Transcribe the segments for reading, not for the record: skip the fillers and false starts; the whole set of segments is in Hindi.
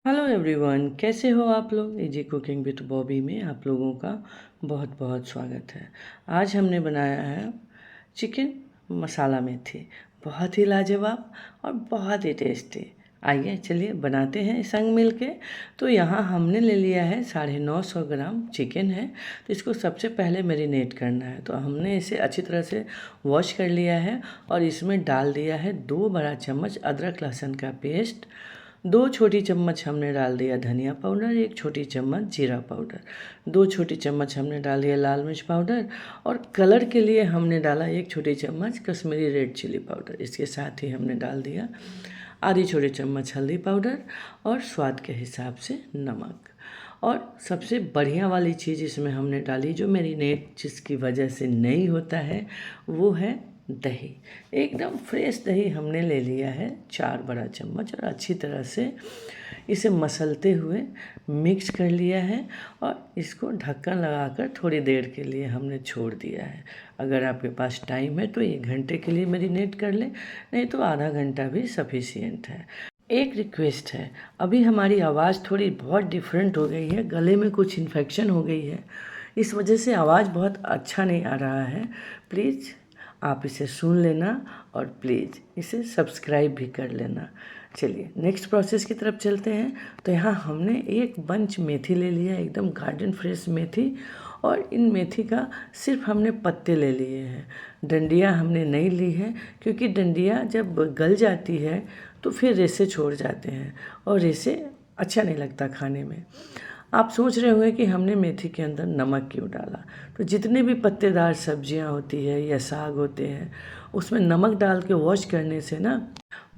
हेलो एवरीवन, कैसे हो आप लोग। इजी कुकिंग विद बॉबी में आप लोगों का बहुत बहुत स्वागत है। आज हमने बनाया है चिकन मसाला मेथी, बहुत ही लाजवाब और बहुत ही टेस्टी। आइए चलिए बनाते हैं संग मिल के। तो यहाँ हमने ले लिया है 950 ग्राम चिकन है। तो इसको सबसे पहले मैरिनेट करना है। तो हमने इसे अच्छी तरह से वॉश कर लिया है और इसमें डाल दिया है 2 बड़ा चम्मच अदरक लहसुन का पेस्ट, 2 छोटी चम्मच हमने डाल दिया धनिया पाउडर, 1 छोटी चम्मच जीरा पाउडर, 2 छोटी चम्मच हमने डाल दिया लाल मिर्च पाउडर और कलर के लिए हमने डाला 1 छोटी चम्मच कश्मीरी रेड चिली पाउडर। इसके साथ ही हमने डाल दिया आधी छोटी चम्मच हल्दी पाउडर और स्वाद के हिसाब से नमक। और सबसे बढ़िया वाली चीज़ इसमें हमने डाली, जो मैरिनेट जिसकी वजह से नहीं होता है, वो है दही। एकदम फ्रेश दही हमने ले लिया है 4 बड़ा चम्मच और अच्छी तरह से इसे मसलते हुए मिक्स कर लिया है और इसको ढक्कन लगाकर थोड़ी देर के लिए हमने छोड़ दिया है। अगर आपके पास टाइम है तो 1 घंटे के लिए मैरिनेट कर लें, नहीं तो आधा घंटा भी सफिशिएंट है। एक रिक्वेस्ट है, अभी हमारी आवाज़ थोड़ी बहुत डिफरेंट हो गई है, गले में कुछ इन्फेक्शन हो गई है, इस वजह से आवाज़ बहुत अच्छा नहीं आ रहा है। प्लीज़ आप इसे सुन लेना और प्लीज़ इसे सब्सक्राइब भी कर लेना। चलिए नेक्स्ट प्रोसेस की तरफ चलते हैं। तो यहाँ हमने एक बंच मेथी ले लिया, एकदम गार्डन फ्रेश मेथी, और इन मेथी का सिर्फ हमने पत्ते ले लिए हैं, डंडियाँ हमने नहीं ली है, क्योंकि डंडियाँ जब गल जाती है तो फिर रेशे छोड़ जाते हैं और रेशे अच्छा नहीं लगता खाने में। आप सोच रहे होंगे कि हमने मेथी के अंदर नमक क्यों डाला। तो जितने भी पत्तेदार सब्जियां होती है या साग होते हैं, उसमें नमक डाल के वॉश करने से ना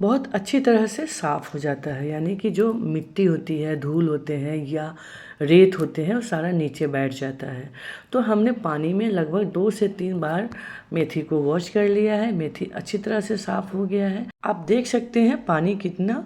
बहुत अच्छी तरह से साफ़ हो जाता है। यानी कि जो मिट्टी होती है, धूल होते हैं या रेत होते हैं, वो सारा नीचे बैठ जाता है। तो हमने पानी में लगभग 2 से 3 बार मेथी को वॉश कर लिया है। मेथी अच्छी तरह से साफ़ हो गया है। आप देख सकते हैं पानी कितना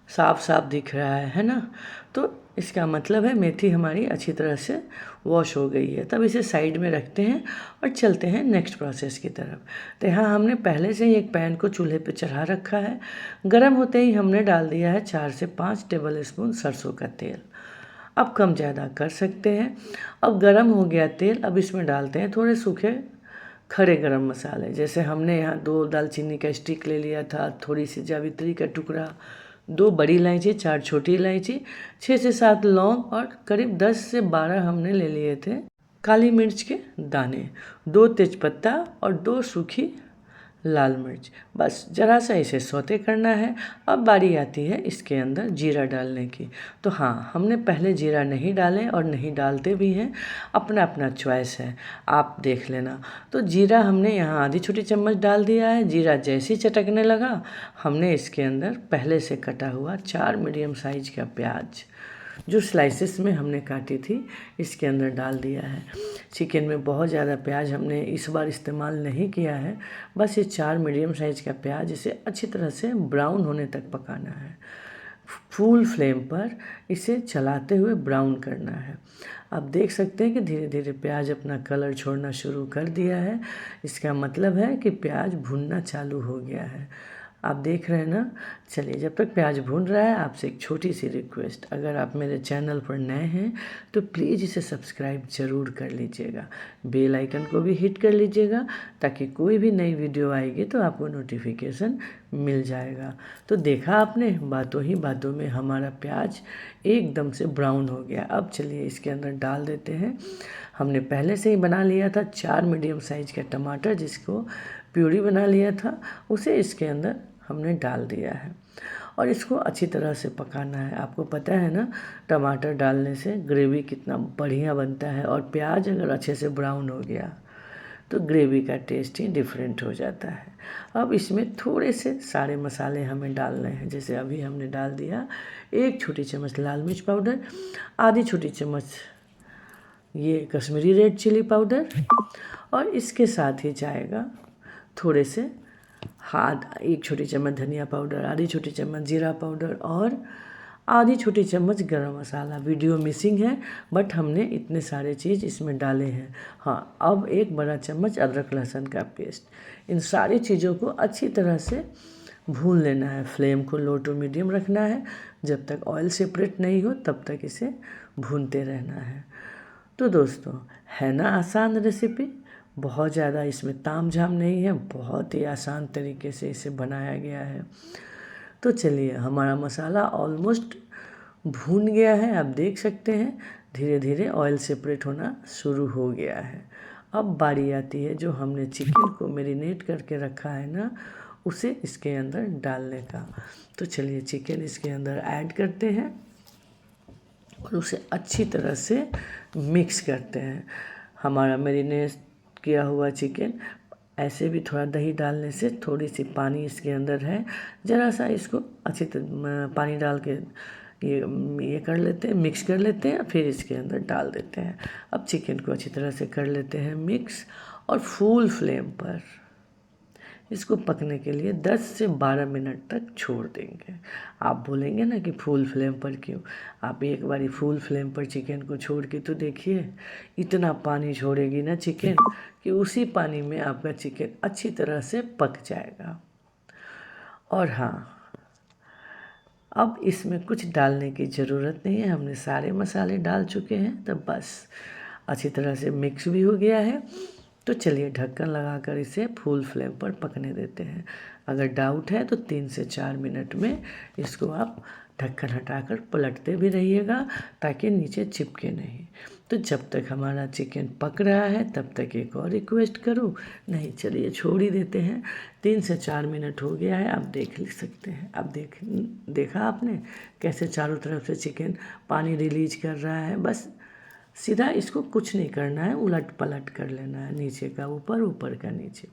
साफ साफ दिख रहा है ना। तो इसका मतलब है मेथी हमारी अच्छी तरह से वॉश हो गई है। तब इसे साइड में रखते हैं और चलते हैं नेक्स्ट प्रोसेस की तरफ। तो यहाँ हमने पहले से ही एक पैन को चूल्हे पे चढ़ा रखा है। गर्म होते ही हमने डाल दिया है 4 से 5 टेबल स्पून सरसों का तेल। अब कम ज़्यादा कर सकते हैं। अब गर्म हो गया तेल, अब इसमें डालते हैं थोड़े सूखे खड़े गरम मसाले। जैसे हमने यहाँ 2 दालचीनी का स्टिक ले लिया था, थोड़ी सी जावित्री का टुकड़ा, 2 बड़ी इलायची, 4 छोटी इलायची, 6 से 7 लौंग और करीब 10 से 12 हमने ले लिए थे काली मिर्च के दाने, 2 तेजपत्ता और 2 सूखी लाल मिर्च। बस ज़रा सा इसे सौते करना है। अब बारी आती है इसके अंदर जीरा डालने की। तो हाँ, हमने पहले जीरा नहीं डाले और नहीं डालते भी हैं, अपना अपना चॉइस है, आप देख लेना। तो जीरा हमने यहाँ आधी छोटी चम्मच डाल दिया है। जीरा जैसे ही चटकने लगा, हमने इसके अंदर पहले से कटा हुआ 4 मीडियम साइज़ का प्याज, जो स्लाइसेस में हमने काटी थी, इसके अंदर डाल दिया है। चिकन में बहुत ज़्यादा प्याज हमने इस बार इस्तेमाल नहीं किया है, बस ये 4 मीडियम साइज़ का प्याज, इसे अच्छी तरह से ब्राउन होने तक पकाना है। फुल फ्लेम पर इसे चलाते हुए ब्राउन करना है। आप देख सकते हैं कि धीरे धीरे प्याज अपना कलर छोड़ना शुरू कर दिया है। इसका मतलब है कि प्याज भुनना चालू हो गया है। आप देख रहे हैं ना। चलिए, जब तक प्याज भून रहा है, आपसे एक छोटी सी रिक्वेस्ट, अगर आप मेरे चैनल पर नए हैं तो प्लीज़ इसे सब्सक्राइब ज़रूर कर लीजिएगा, बेल आइकन को भी हिट कर लीजिएगा, ताकि कोई भी नई वीडियो आएगी तो आपको नोटिफिकेशन मिल जाएगा। तो देखा आपने, बातों ही बातों में हमारा प्याज एकदम से ब्राउन हो गया। अब चलिए इसके अंदर डाल देते हैं, हमने पहले से ही बना लिया था 4 मीडियम साइज़ का टमाटर, जिसको प्यूरी बना लिया था, उसे इसके अंदर हमने डाल दिया है और इसको अच्छी तरह से पकाना है। आपको पता है ना, टमाटर डालने से ग्रेवी कितना बढ़िया बनता है, और प्याज अगर अच्छे से ब्राउन हो गया तो ग्रेवी का टेस्ट ही डिफरेंट हो जाता है। अब इसमें थोड़े से सारे मसाले हमें डालने हैं। जैसे अभी हमने डाल दिया 1 छोटी चम्मच लाल मिर्च पाउडर, आधी छोटी चम्मच ये कश्मीरी रेड चिली पाउडर, और इसके साथ ही जाएगा थोड़े से हाथ 1 छोटी चम्मच धनिया पाउडर, आधी छोटी चम्मच जीरा पाउडर और आधी छोटी चम्मच गरम मसाला। वीडियो मिसिंग है, बट हमने इतने सारे चीज़ इसमें डाले हैं। हाँ, अब 1 बड़ा चम्मच अदरक लहसुन का पेस्ट। इन सारी चीज़ों को अच्छी तरह से भून लेना है। फ्लेम को लो टू मीडियम रखना है, जब तक ऑयल सेपरेट नहीं हो तब तक इसे भूनते रहना है। तो दोस्तों, है ना आसान रेसिपी, बहुत ज़्यादा इसमें तामझाम नहीं है, बहुत ही आसान तरीके से इसे बनाया गया है। तो चलिए, हमारा मसाला ऑलमोस्ट भून गया है, आप देख सकते हैं धीरे धीरे ऑयल सेपरेट होना शुरू हो गया है। अब बारी आती है जो हमने चिकन को मैरिनेट करके रखा है ना, उसे इसके अंदर डालने का। तो चलिए चिकन इसके अंदर ऐड करते हैं और उसे अच्छी तरह से मिक्स करते हैं। हमारा मैरिनेट किया हुआ चिकन, ऐसे भी थोड़ा दही डालने से थोड़ी सी पानी इसके अंदर है, ज़रा सा इसको अच्छी तरह पानी डाल के ये कर लेते हैं, मिक्स कर लेते हैं, फिर इसके अंदर डाल देते हैं। अब चिकन को अच्छी तरह से कर लेते हैं मिक्स और फुल फ्लेम पर इसको पकने के लिए 10 से 12 मिनट तक छोड़ देंगे। आप बोलेंगे ना कि फुल फ्लेम पर क्यों? आप एक बारी फुल फ्लेम पर चिकन को छोड़ के तो देखिए, इतना पानी छोड़ेगी ना चिकन कि उसी पानी में आपका चिकन अच्छी तरह से पक जाएगा। और हाँ, अब इसमें कुछ डालने की ज़रूरत नहीं है, हमने सारे मसाले डाल चुके हैं। तब बस अच्छी तरह से मिक्स भी हो गया है। तो चलिए ढक्कन लगाकर इसे फुल फ्लेम पर पकने देते हैं। अगर डाउट है तो 3 से 4 मिनट में इसको आप ढक्कन हटाकर पलटते भी रहिएगा ताकि नीचे चिपके नहीं। तो जब तक हमारा चिकन पक रहा है तब तक एक और रिक्वेस्ट करूँ? नहीं, चलिए छोड़ ही देते हैं। 3 से 4 मिनट हो गया है, आप देख ले सकते हैं। अब देखा आपने कैसे चारों तरफ से चिकन पानी रिलीज कर रहा है। बस सीधा इसको कुछ नहीं करना है, उलट पलट कर लेना है, नीचे का ऊपर, ऊपर का नीचे।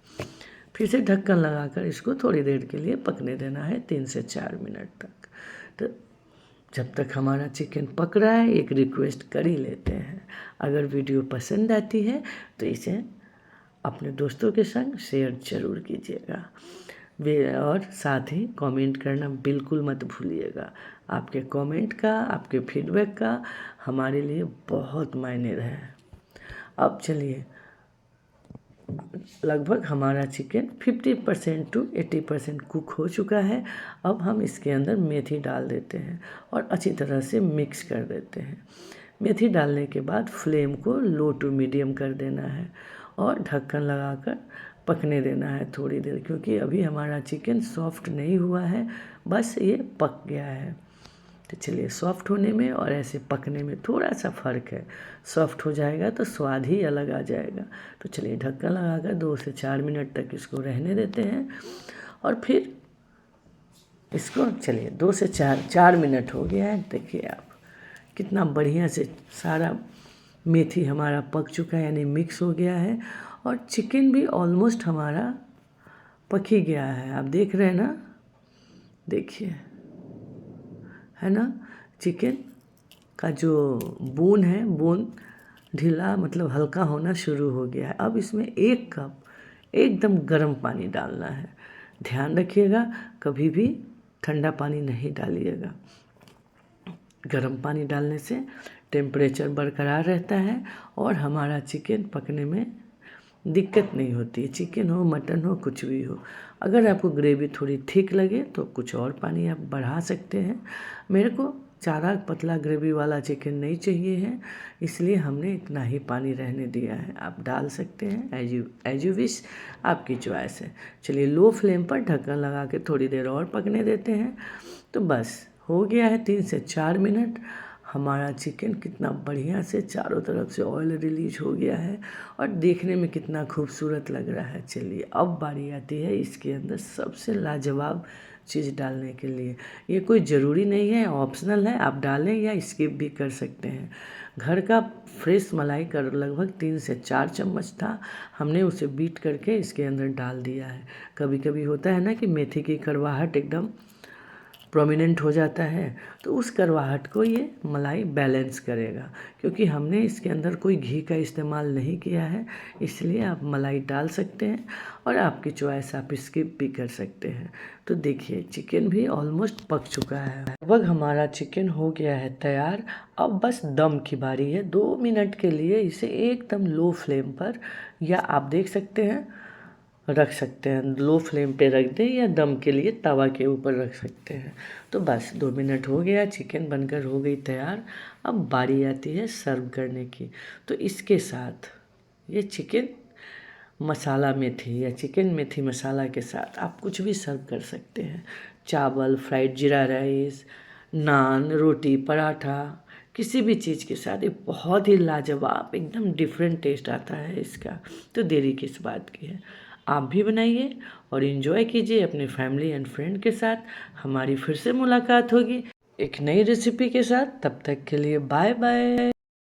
फिर से ढक्कन लगाकर इसको थोड़ी देर के लिए पकने देना है, 3 से 4 मिनट तक। तो जब तक हमारा चिकन पक रहा है, एक रिक्वेस्ट कर ही लेते हैं। अगर वीडियो पसंद आती है तो इसे अपने दोस्तों के संग शेयर ज़रूर कीजिएगा और साथ ही कमेंट करना बिल्कुल मत भूलिएगा। आपके कमेंट का, आपके फीडबैक का हमारे लिए बहुत मायने है। अब चलिए, लगभग हमारा चिकन 50% टू 80% कुक हो चुका है। अब हम इसके अंदर मेथी डाल देते हैं और अच्छी तरह से मिक्स कर देते हैं। मेथी डालने के बाद फ्लेम को लो टू मीडियम कर देना है और ढक्कन लगाकर पकने देना है थोड़ी देर, क्योंकि अभी हमारा चिकन सॉफ्ट नहीं हुआ है, बस ये पक गया है। तो चलिए, सॉफ्ट होने में और ऐसे पकने में थोड़ा सा फ़र्क है। सॉफ्ट हो जाएगा तो स्वाद ही अलग आ जाएगा। तो चलिए ढक्कन लगाकर 2 से 4 मिनट तक इसको रहने देते हैं और फिर इसको, चलिए 2 से 4 मिनट हो गया है। देखिए आप कितना बढ़िया से सारा मेथी हमारा पक चुका है, यानी मिक्स हो गया है और चिकन भी ऑलमोस्ट हमारा पक ही गया है। आप देख रहे हैं ना, देखिए, है ना, चिकन का जो बोन है, बोन ढीला मतलब हल्का होना शुरू हो गया है। अब इसमें 1 कप एकदम गर्म पानी डालना है। ध्यान रखिएगा, कभी भी ठंडा पानी नहीं डालिएगा। गर्म पानी डालने से टेम्परेचर बरकरार रहता है और हमारा चिकन पकने में दिक्कत नहीं होती है। चिकन हो, मटन हो, कुछ भी हो। अगर आपको ग्रेवी थोड़ी थिक लगे तो कुछ और पानी आप बढ़ा सकते हैं। मेरे को ज़्यादा पतला ग्रेवी वाला चिकन नहीं चाहिए है, इसलिए हमने इतना ही पानी रहने दिया है। आप डाल सकते हैं एज यू विश, आपकी चॉइस है। चलिए लो फ्लेम पर ढक्कन लगा के थोड़ी देर और पकने देते हैं। तो बस हो गया है 3 से 4 मिनट। हमारा चिकन कितना बढ़िया से चारों तरफ से ऑयल रिलीज हो गया है और देखने में कितना खूबसूरत लग रहा है। चलिए अब बारी आती है इसके अंदर सबसे लाजवाब चीज़ डालने के लिए। ये कोई ज़रूरी नहीं है, ऑप्शनल है, आप डालें या स्किप भी कर सकते हैं। घर का फ्रेश मलाई का लगभग 3 से 4 चम्मच था, हमने उसे बीट करके इसके अंदर डाल दिया है। कभी कभी होता है ना कि मेथी की कड़वाहट एकदम प्रोमिनेंट हो जाता है, तो उस कड़वाहट को ये मलाई बैलेंस करेगा। क्योंकि हमने इसके अंदर कोई घी का इस्तेमाल नहीं किया है, इसलिए आप मलाई डाल सकते हैं और आपकी चॉइस, आप स्किप भी कर सकते हैं। तो देखिए चिकन भी ऑलमोस्ट पक चुका है, लगभग हमारा चिकन हो गया है तैयार। अब बस दम की बारी है। 2 मिनट के लिए इसे एकदम लो फ्लेम पर, या आप देख सकते हैं रख सकते हैं, लो फ्लेम पे रख दें या दम के लिए तवा के ऊपर रख सकते हैं। तो बस 2 मिनट हो गया, चिकन बनकर हो गई तैयार। अब बारी आती है सर्व करने की। तो इसके साथ ये चिकन मसाला मेथी या चिकन मेथी मसाला के साथ आप कुछ भी सर्व कर सकते हैं। चावल, फ्राइड जीरा राइस, नान, रोटी, पराठा, किसी भी चीज़ के साथ ये बहुत ही लाजवाब एकदम डिफरेंट टेस्ट आता है इसका। तो देरी किस बात की है, आप भी बनाइए और इन्जॉय कीजिए अपने फैमिली एंड फ्रेंड के साथ। हमारी फिर से मुलाकात होगी एक नई रेसिपी के साथ, तब तक के लिए बाय बाय।